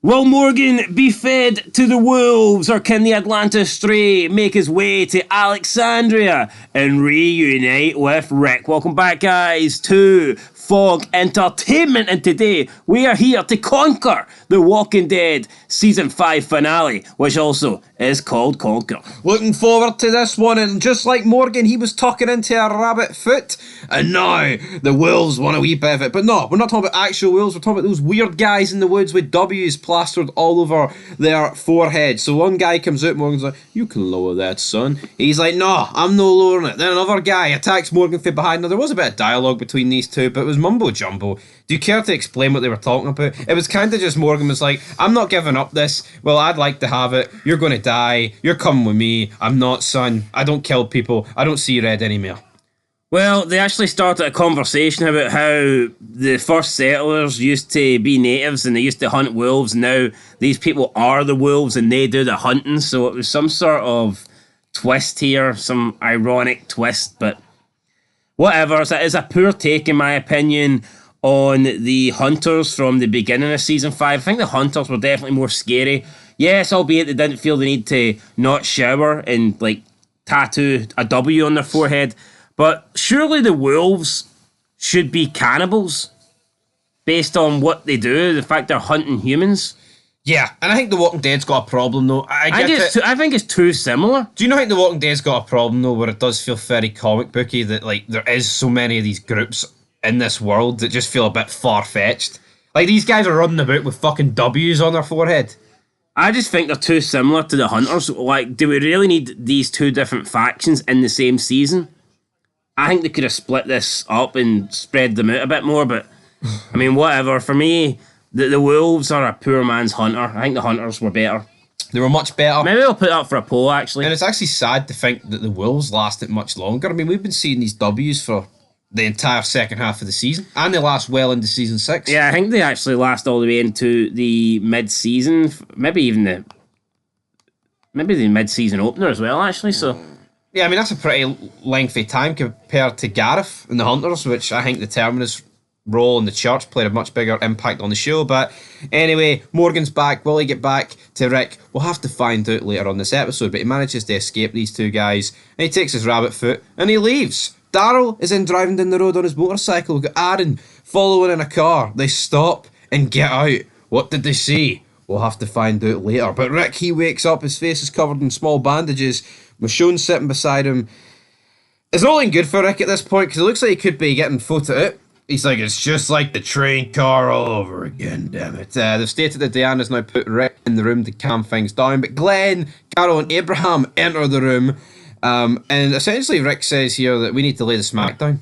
Will Morgan be fed to the wolves, or can the Atlanta Stray make his way to Alexandria and reunite with Rick? Welcome back, guys, to Fog Entertainment, and today we are here to conquer The Walking Dead Season 5 finale, which also is called Conquer. Looking forward to this one, and just like Morgan, he was tucking into a rabbit foot, and now the wolves want a wee bit of it. But no, we're not talking about actual wolves, we're talking about those weird guys in the woods with W's plastered all over their foreheads. So one guy comes out, Morgan's like, "You can lower that, son." He's like, "No, I'm no lowering it." Then another guy attacks Morgan from behind. Now, there was a bit of dialogue between these two, but it was mumbo jumbo. Do you care to explain what they were talking about? It was kind of just Morgan was like, "I'm not giving up this. Well, I'd like to have it. You're going to die. You're coming with me. I'm not, son. I don't kill people. I don't see red anymore." Well, they actually started a conversation about how the first settlers used to be natives and they used to hunt wolves. Now these people are the wolves and they do the hunting. So it was some sort of twist here, some ironic twist, but whatever. It's a poor take, in my opinion, on the hunters from the beginning of Season 5. I think the hunters were definitely more scary. Yes, albeit they didn't feel the need to not shower and like tattoo a W on their forehead. But surely the wolves should be cannibals based on what they do, the fact they're hunting humans. Yeah, and I think The Walking Dead's got a problem though. I think it's too similar. Do you know, I think The Walking Dead's got a problem though, where it does feel very comic booky, that like there is so many of these groups in this world that just feel a bit far-fetched. Like, these guys are running about with fucking W's on their forehead. I just think they're too similar to the hunters. Like, do we really need these two different factions in the same season? I think they could have split this up and spread them out a bit more, but I mean, whatever. For me, the wolves are a poor man's hunter. I think the hunters were better. They were much better. Maybe I'll put it up for a poll, actually. And it's actually sad to think that the wolves lasted much longer. I mean, we've been seeing these W's for the entire second half of the season, and they last well into Season 6. Yeah, I think they actually last all the way into the mid-season, maybe the mid-season opener as well, actually, so... Yeah, I mean, that's a pretty lengthy time compared to Gareth and the Hunters, which I think the Terminus role in the church played a much bigger impact on the show. But anyway, Morgan's back. Will he get back to Rick? We'll have to find out later on this episode, but he manages to escape these two guys, and he takes his rabbit foot, and he leaves. Daryl is in driving down the road on his motorcycle. We've got Aaron following in a car. They stop and get out. What did they see? We'll have to find out later. But Rick, he wakes up, his face is covered in small bandages. Michonne sitting beside him. It's not looking good for Rick at this point, because it looks like he could be getting photoed out. He's like, "It's just like the train car all over again, damn it." They've stated that Diana's now put Rick in the room to calm things down, but Glenn, Carol and Abraham enter the room, and essentially Rick says here that we need to lay the smack down.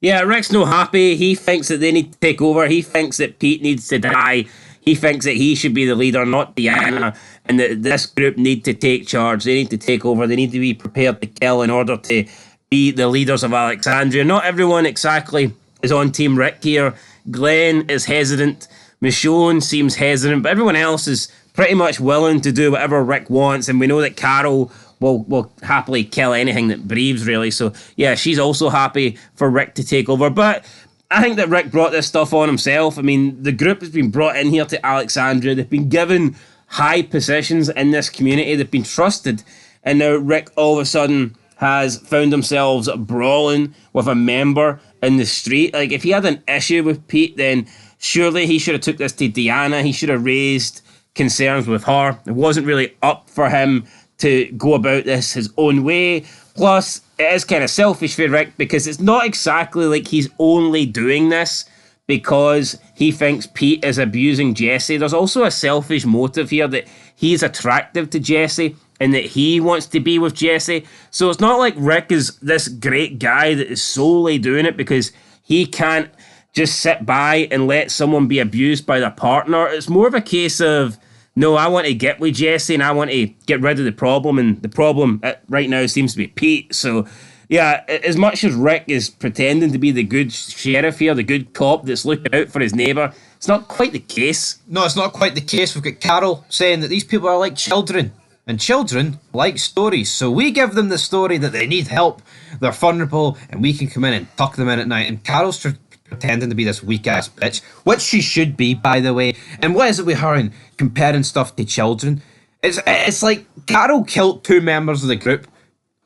Yeah, Rick's no happy. He thinks that they need to take over. He thinks that Pete needs to die. He thinks that he should be the leader, not Diana, and that this group need to take charge. They need to take over. They need to be prepared to kill in order to be the leaders of Alexandria. Not everyone exactly is on Team Rick here. Glenn is hesitant. Michonne seems hesitant, but everyone else is pretty much willing to do whatever Rick wants, and we know that Carol will happily kill anything that breathes, really. So, yeah, she's also happy for Rick to take over, but I think that Rick brought this stuff on himself. I mean, the group has been brought in here to Alexandria. They've been given high positions in this community. They've been trusted. And now Rick all of a sudden has found themselves brawling with a member in the street. Like, if he had an issue with Pete, then surely he should have took this to Diana. He should have raised concerns with her. It wasn't really up for him to go about this his own way. Plus, it is kind of selfish for Rick, because it's not exactly like he's only doing this because he thinks Pete is abusing Jesse. There's also a selfish motive here that he's attractive to Jesse and that he wants to be with Jesse. So it's not like Rick is this great guy that is solely doing it because he can't just sit by and let someone be abused by their partner. It's more of a case of, no, I want to get with Jesse and I want to get rid of the problem, and the problem right now seems to be Pete. So, yeah, as much as Rick is pretending to be the good sheriff here, the good cop that's looking out for his neighbour, it's not quite the case. No, it's not quite the case. We've got Carol saying that these people are like children, and children like stories. So we give them the story that they need help, they're vulnerable, and we can come in and tuck them in at night. And Carol's pretending to be this weak ass bitch, which she should be, by the way. And what is it with her and comparing stuff to children? It's like Daryl killed 2 members of the group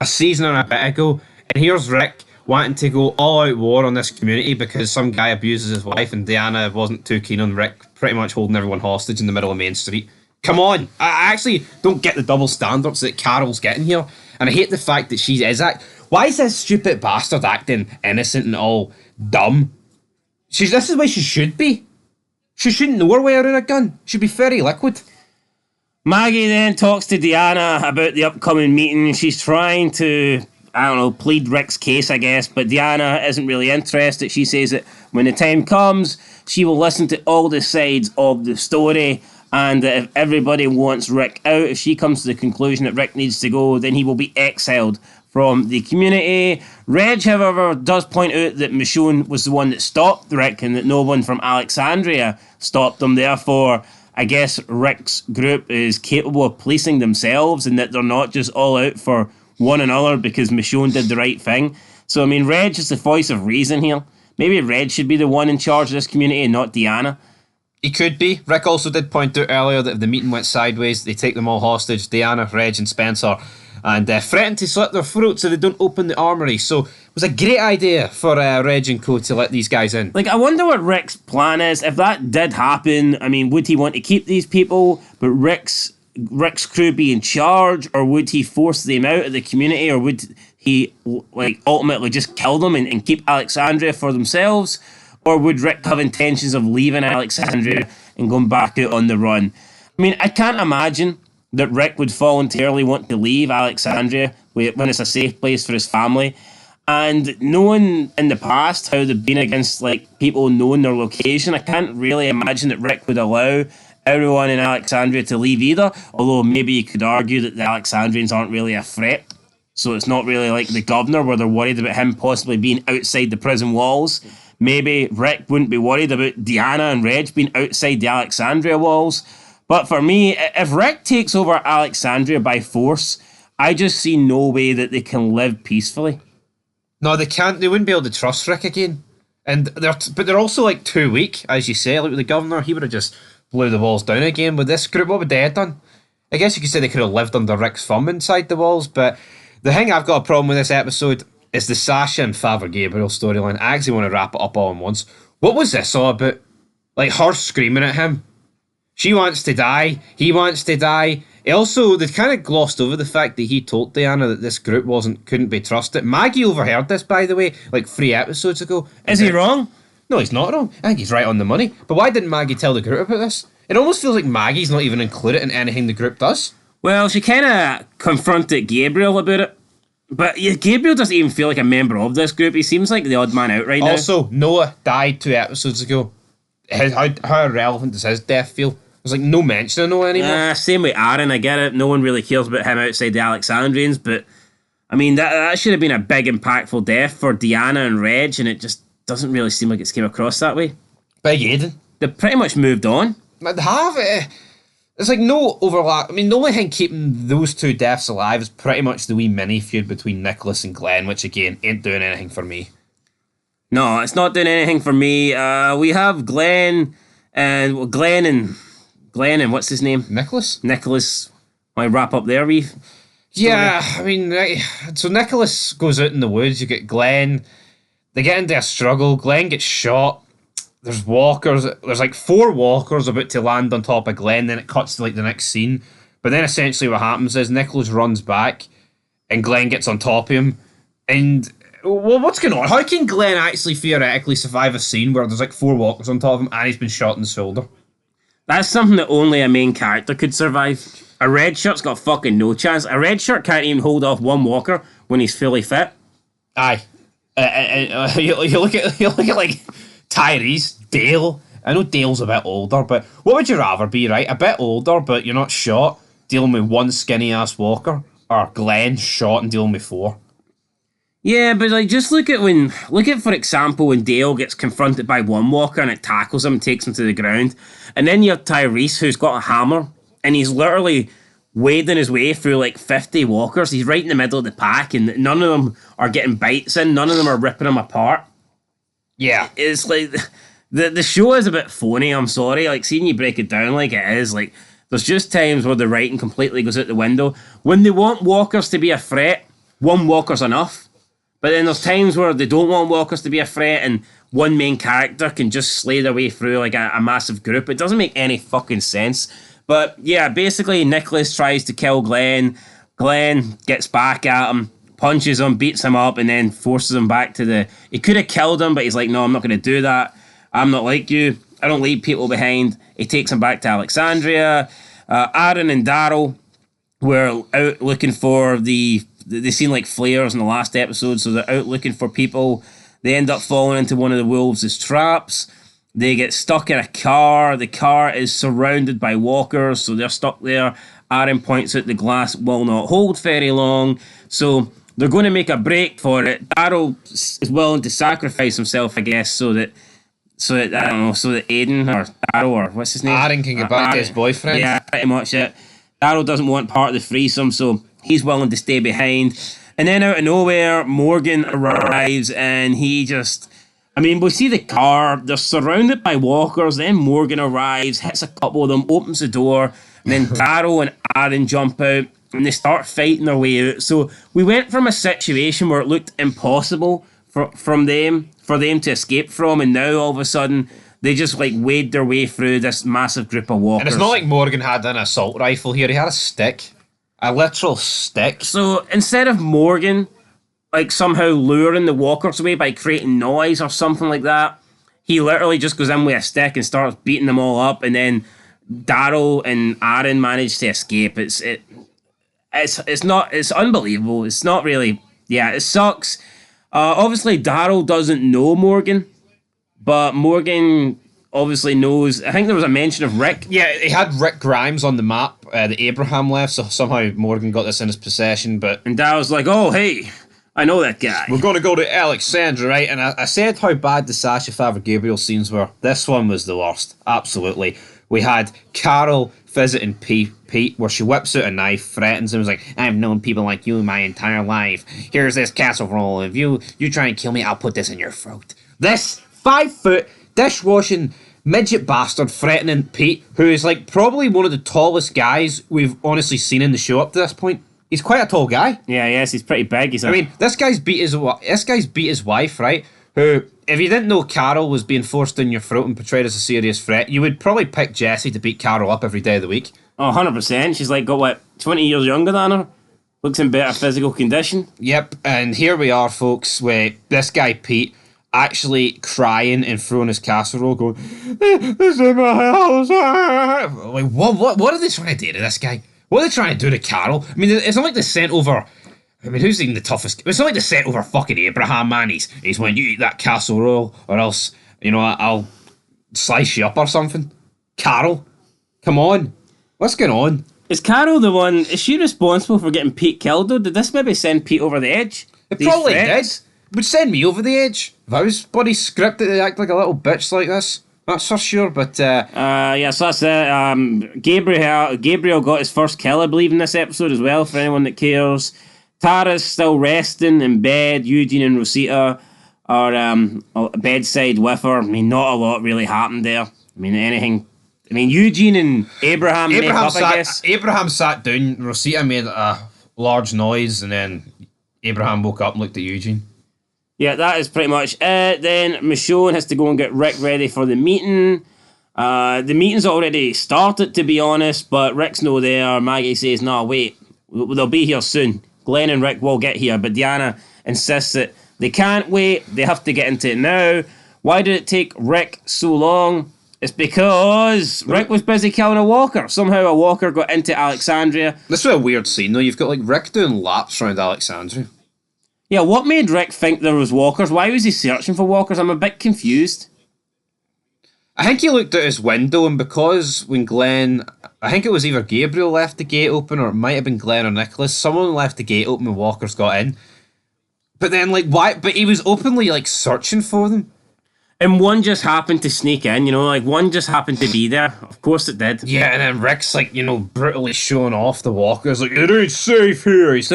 a season and a bit ago, and here's Rick wanting to go all out war on this community because some guy abuses his wife, and Diana wasn't too keen on Rick pretty much holding everyone hostage in the middle of Main Street. Come on, I actually don't get the double standards that Carol's getting here, and I hate the fact that she is Why is this stupid bastard acting innocent and all dumb? This is where she should be. She shouldn't know her way around a gun. She'd be very liquid. Maggie then talks to Deanna about the upcoming meeting. She's trying to, I don't know, plead Rick's case, I guess, but Deanna isn't really interested. She says that when the time comes, she will listen to all the sides of the story, and that if everybody wants Rick out, if she comes to the conclusion that Rick needs to go, then he will be exiled from the community. Reg, however, does point out that Michonne was the one that stopped Rick and that no one from Alexandria stopped him. Therefore, I guess Rick's group is capable of policing themselves and that they're not just all out for one another because Michonne did the right thing. So, I mean, Reg is the voice of reason here. Maybe Reg should be the one in charge of this community and not Deanna. He could be. Rick also did point out earlier that if the meeting went sideways, they take them all hostage, Deanna, Reg and Spencer, and threaten to slit their throats so they don't open the armory. So it was a great idea for Reg and co to let these guys in. Like, I wonder what Rick's plan is. If that did happen, I mean, would he want to keep these people, but Rick's crew be in charge, or would he force them out of the community, or would he, like, ultimately just kill them and keep Alexandria for themselves? Or would Rick have intentions of leaving Alexandria and going back out on the run? I mean, I can't imagine that Rick would voluntarily want to leave Alexandria when it's a safe place for his family. And knowing in the past how they've been against, like, people knowing their location, I can't really imagine that Rick would allow everyone in Alexandria to leave either. Although maybe you could argue that the Alexandrians aren't really a threat. So it's not really like the governor where they're worried about him possibly being outside the prison walls. Maybe Rick wouldn't be worried about Deanna and Reg being outside the Alexandria walls. But for me, if Rick takes over Alexandria by force, I just see no way that they can live peacefully. No, they can't. They wouldn't be able to trust Rick again. And they're also like too weak, as you say. Like with the governor, he would have just blew the walls down again. With this group, what would they have done? I guess you could say they could have lived under Rick's thumb inside the walls. But the thing I've got a problem with this episode is the Sasha and Father Gabriel storyline. I actually want to wrap it up all at once. What was this all about? Like her screaming at him. She wants to die. He wants to die. Also, they kind of glossed over the fact that he told Diana that this group couldn't be trusted. Maggie overheard this, by the way, like 3 episodes ago. Is he wrong? No, he's not wrong. I think he's right on the money. But why didn't Maggie tell the group about this? It almost feels like Maggie's not even included in anything the group does. Well, she kind of confronted Gabriel about it. But yeah, Gabriel doesn't even feel like a member of this group. He seems like the odd man out right now. Also, Noah died 2 episodes ago. How irrelevant does his death feel? There's like no mention of Noah anymore. Same with Aaron, I get it. No one really cares about him outside the Alexandrians, but I mean, that should have been a big, impactful death for Deanna and Reg, and it just doesn't really seem like it's came across that way. Big Aiden. They've pretty much moved on. But have it. There's like no overlap. I mean, the only thing keeping those 2 deaths alive is pretty much the wee mini feud between Nicholas and Glenn, which again ain't doing anything for me. No, it's not doing anything for me. We have Glenn and what's his name? Nicholas. I wrap up there, Reeve. Yeah, I mean, right. So Nicholas goes out in the woods. You get Glenn. They get into a struggle. Glenn gets shot. There's walkers. There's like 4 walkers about to land on top of Glenn. Then it cuts to like the next scene. But then essentially what happens is Nicholas runs back, and Glenn gets on top of him. And well, what's going on? How can Glenn actually theoretically survive a scene where there's like 4 walkers on top of him and he's been shot in the shoulder? That's something that only a main character could survive. A red shirt's got fucking no chance. A red shirt can't even hold off 1 walker when he's fully fit. Aye. You look at like Tyrese, Dale. I know Dale's a bit older, but what would you rather be, right? A bit older, but you're not shot, dealing with 1 skinny ass walker, or Glenn shot and dealing with 4? Yeah, but like just look at for example when Dale gets confronted by 1 walker and it tackles him and takes him to the ground, and then you have Tyrese who's got a hammer and he's literally wading his way through like 50 walkers. He's right in the middle of the pack and none of them are getting bites in, none of them are ripping him apart. Yeah. It's like the show is a bit phony. I'm sorry. Like seeing you break it down like it is, like there's just times where the writing completely goes out the window. When they want walkers to be a threat, one walker's enough. But then there's times where they don't want walkers to be a threat, and one main character can just slay their way through like a massive group. It doesn't make any fucking sense. But yeah, basically Nicholas tries to kill Glenn. Glenn gets back at him, punches him, beats him up, and then forces him back to the. He could have killed him, but he's like, no, I'm not going to do that. I'm not like you. I don't leave people behind. He takes him back to Alexandria. Aaron and Daryl were out looking for they seen like flares in the last episode, so they're out looking for people. They end up falling into one of the wolves' traps. They get stuck in a car. The car is surrounded by walkers, so they're stuck there. Aaron points out the glass will not hold very long, so they're going to make a break for it. Daryl is willing to sacrifice himself, I guess, so that I don't know, so that Aiden or Daryl or what's his name? Aaron can get back to his boyfriend. Yeah, pretty much it. Daryl doesn't want part of the threesome, so he's willing to stay behind. And then out of nowhere, Morgan arrives and he just... I mean, we see the car, they're surrounded by walkers, then Morgan arrives, hits a couple of them, opens the door, and then Daryl and Aaron jump out, and they start fighting their way out. So we went from a situation where it looked impossible for them to escape from, and now all of a sudden they just like wade their way through this massive group of walkers. And it's not like Morgan had an assault rifle here, he had a stick. A literal stick. So instead of Morgan like somehow luring the walkers away by creating noise or something like that, he literally just goes in with a stick and starts beating them all up, and then Daryl and Aaron manage to escape. It's unbelievable. It's not really, yeah, it sucks. Obviously Daryl doesn't know Morgan, but Morgan obviously knows. I think there was a mention of Rick. Yeah, he had Rick Grimes on the map that Abraham left, so somehow Morgan got this in his possession. And Daryl's like, oh, hey, I know that guy. We're going to go to Alexandria, right? And I said how bad the Sasha Favre-Gabriel scenes were. This one was the worst, absolutely. We had Carol visiting Pete, where she whips out a knife, threatens him, was like, I've known people like you my entire life. Here's this casserole. If you try and kill me, I'll put this in your throat. This 5-foot dishwashing midget bastard threatening Pete, who is like probably one of the tallest guys we've honestly seen in the show up to this point. He's quite a tall guy. Yeah, yes, he's pretty big. This guy's beat his wife, right? Who, if you didn't know Carol was being forced down your throat and portrayed as a serious threat, you would probably pick Jessie to beat Carol up every day of the week. Oh, 100%. She's like got what, 20 years younger than her? Looks in better physical condition. Yep, and here we are, folks, with this guy Pete actually crying and throwing his casserole, going, "This is my house." Like, what are they trying to do to this guy? What are they trying to do to Carol? I mean, it's not like they sent over. I mean, who's even the toughest? It's not like they sent over fucking Abraham, man. He's when you eat that casserole, or else, you know, I'll slice you up or something. Carol, come on, what's going on? Is Carol the one? Is she responsible for getting Pete killed? Though, did this maybe send Pete over the edge? It probably did. Would send me over the edge if I was bloody scripted to act like a little bitch like this. That's for sure. But yeah, so that's it. Gabriel got his first kill, I believe, in this episode as well. For anyone that cares, Tara's still resting in bed. Eugene and Rosita are bedside with her. I mean, not a lot really happened there. I mean, Eugene and Abraham make up, I guess. Abraham sat down. Rosita made a large noise, and then Abraham woke up and looked at Eugene. Yeah, that is pretty much it. Then Michonne has to go and get Rick ready for the meeting. The meeting's already started, to be honest, but Rick's no there. Maggie says, no, wait, they'll be here soon. Glenn and Rick will get here, but Deanna insists that they can't wait. They have to get into it now. Why did it take Rick so long? It's because Rick was busy killing a walker. Somehow a walker got into Alexandria. This is a weird scene, though. You've got like Rick doing laps around Alexandria. Yeah, what made Rick think there was walkers? Why was he searching for walkers? I'm a bit confused. I think he looked out his window, and because when Glenn... I think it was either Gabriel left the gate open, or it might have been Glenn or Nicholas. Someone left the gate open and walkers got in. But then, like, why? But he was openly, like, searching for them. And one just happened to sneak in, like one just happened to be there. Of course it did. Yeah, and then Rick's like, brutally showing off the walkers, like, it ain't safe here. He's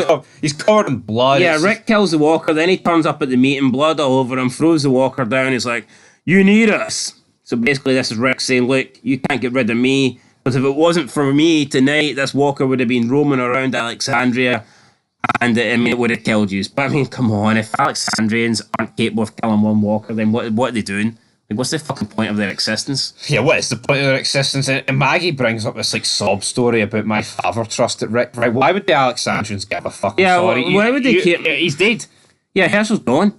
covered in blood. Yeah, Rick kills the walker, then he turns up at the meeting, blood all over him, throws the walker down, he's like, you need us. So basically this is Rick saying, look, you can't get rid of me, because if it wasn't for me tonight, this walker would have been roaming around Alexandria, and it would have killed you. But I mean, come on, if Alexandrians aren't capable of killing one walker, then what are they doing? Like, what's the fucking point of their existence? Yeah, what is the point of their existence? And Maggie brings up this, like, sob story about my father trusted Rick. Right, why would the Alexandrians give a fucking sorry? Yeah, why would they care? He's dead. Yeah, Herschel's gone.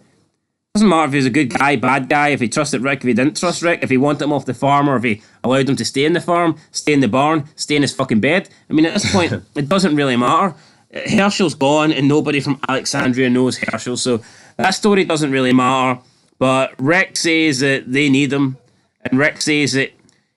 Doesn't matter if he's a good guy, bad guy, if he trusted Rick, if he didn't trust Rick, if he wanted him off the farm, or if he allowed him to stay in the farm, stay in the barn, stay in his fucking bed. I mean, at this point, it doesn't really matter. Herschel's gone, and nobody from Alexandria knows Herschel, so that story doesn't really matter. But Rick says that they need him, and Rick says that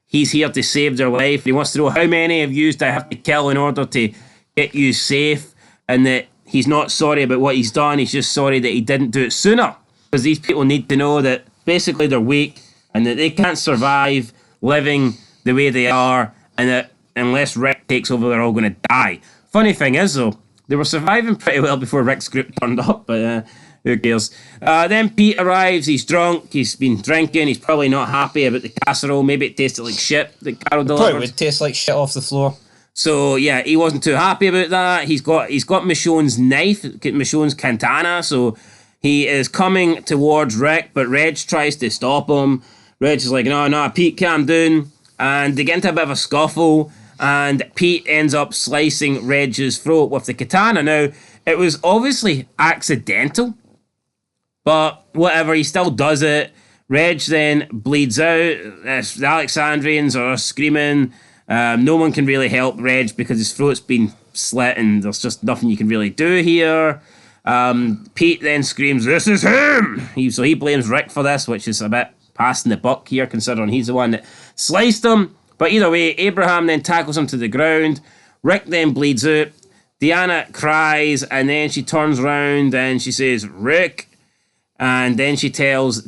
he's here to save their life. He wants to know how many of you I have to kill in order to get you safe, and that he's not sorry about what he's done, he's just sorry that he didn't do it sooner. Because these people need to know that basically they're weak, and that they can't survive living the way they are, and that unless Rick takes over, they're all going to die. Funny thing is, though, they were surviving pretty well before Rick's group turned up, but who cares? Then Pete arrives, he's drunk, he's been drinking, he's probably not happy about the casserole, maybe it tasted like shit that Carol delivered. Probably would taste like shit off the floor. So yeah, he wasn't too happy about that. He's got Michonne's knife, Michonne's katana, so he is coming towards Rick, but Reg tries to stop him. Reg is like, no, Pete, calm down. And they get into a bit of a scuffle, and Pete ends up slicing Reg's throat with the katana. Now, it was obviously accidental, but whatever, he still does it. Reg then bleeds out. The Alexandrians are screaming. No one can really help Reg because his throat's been slit, and there's just nothing you can really do here. Pete then screams, "This is him!" So he blames Rick for this, which is a bit passing the buck here, considering he's the one that sliced him. But either way, Abraham then tackles him to the ground. Rick then bleeds out. Deanna cries, and then she turns around and she says, "Rick," and then she tells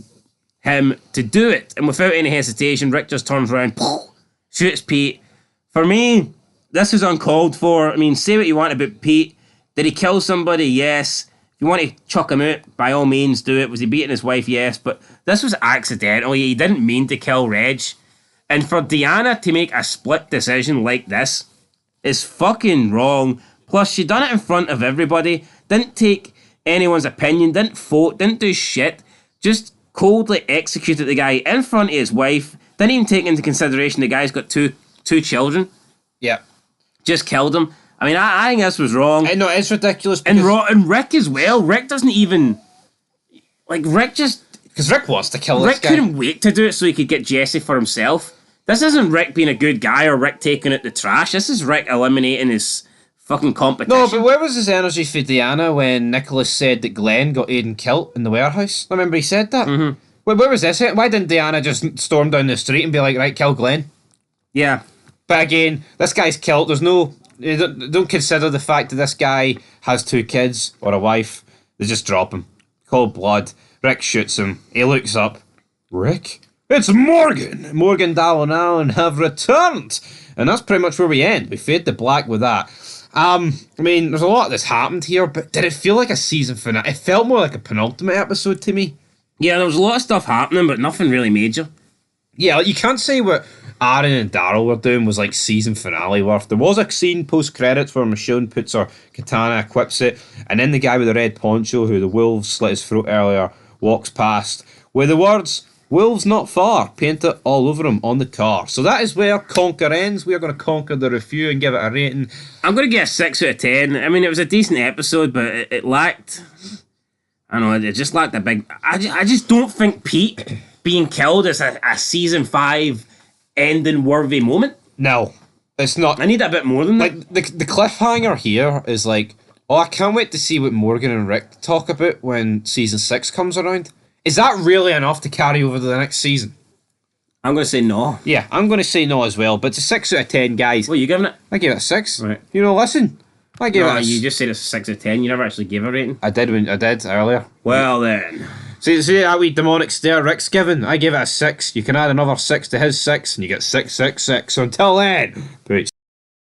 him to do it. And without any hesitation, Rick just turns around, shoots Pete. For me, this is uncalled for. I mean, say what you want about Pete. Did he kill somebody? Yes. If you want to chuck him out, by all means do it. Was he beating his wife? Yes. But this was accidental. He didn't mean to kill Reg. And for Deanna to make a split decision like this is fucking wrong. Plus, she done it in front of everybody. Didn't take anyone's opinion. Didn't vote. Didn't do shit. Just coldly executed the guy in front of his wife. Didn't even take into consideration the guy's got two children. Yeah. Just killed him. I mean, I think this was wrong. I know, it's ridiculous. And Rick as well. Rick doesn't even... Rick just... Because Rick wants to kill this guy. Rick couldn't wait to do it so he could get Jesse for himself. This isn't Rick being a good guy or Rick taking out the trash. This is Rick eliminating his fucking competition. No, but where was his energy for Deanna when Nicholas said that Glenn got Aiden killed in the warehouse? I remember he said that. Mm-hmm. Where was this? Why didn't Deanna just storm down the street and be like, right, kill Glenn? Yeah. But again, this guy's killed. There's no... Don't consider the fact that this guy has 2 kids or a wife. They just drop him. Cold blood. Rick shoots him. He looks up. Rick? It's Morgan! Morgan, Daryl, and Alan have returned! And that's pretty much where we end. We fade to black with that. I mean, there's a lot that's happened here, but did it feel like a season finale? It felt more like a penultimate episode to me. Yeah, there was a lot of stuff happening, but nothing really major. Yeah, you can't say what Aaron and Daryl were doing was like season finale worth. There was a scene post-credits where Michonne puts her katana, equips it, and then the guy with the red poncho, who the wolves slit his throat earlier, walks past with the words, "Wolves not far," painted all over him on the car. So that is where Conquer ends. We are going to conquer the review and give it a rating. I'm going to get a 6 out of 10. I mean, it was a decent episode, but it lacked... I don't know, it just lacked a big... I just don't think Pete being killed is a season 5 ending worthy moment. No, it's not. I need a bit more than that. Like, the cliffhanger here is like, oh, I can't wait to see what Morgan and Rick talk about when season 6 comes around. Is that really enough to carry over to the next season? I'm going to say no. Yeah, I'm going to say no as well, but it's a 6 out of 10, guys. What are you giving it? I gave it a 6. Right. You know, listen. You just said it's a 6 out of 10. You never actually gave a rating. I did earlier. Well then. See that wee demonic stare Rick's given? I gave it a 6. You can add another 6 to his 6, and you get 666. So until then, peace.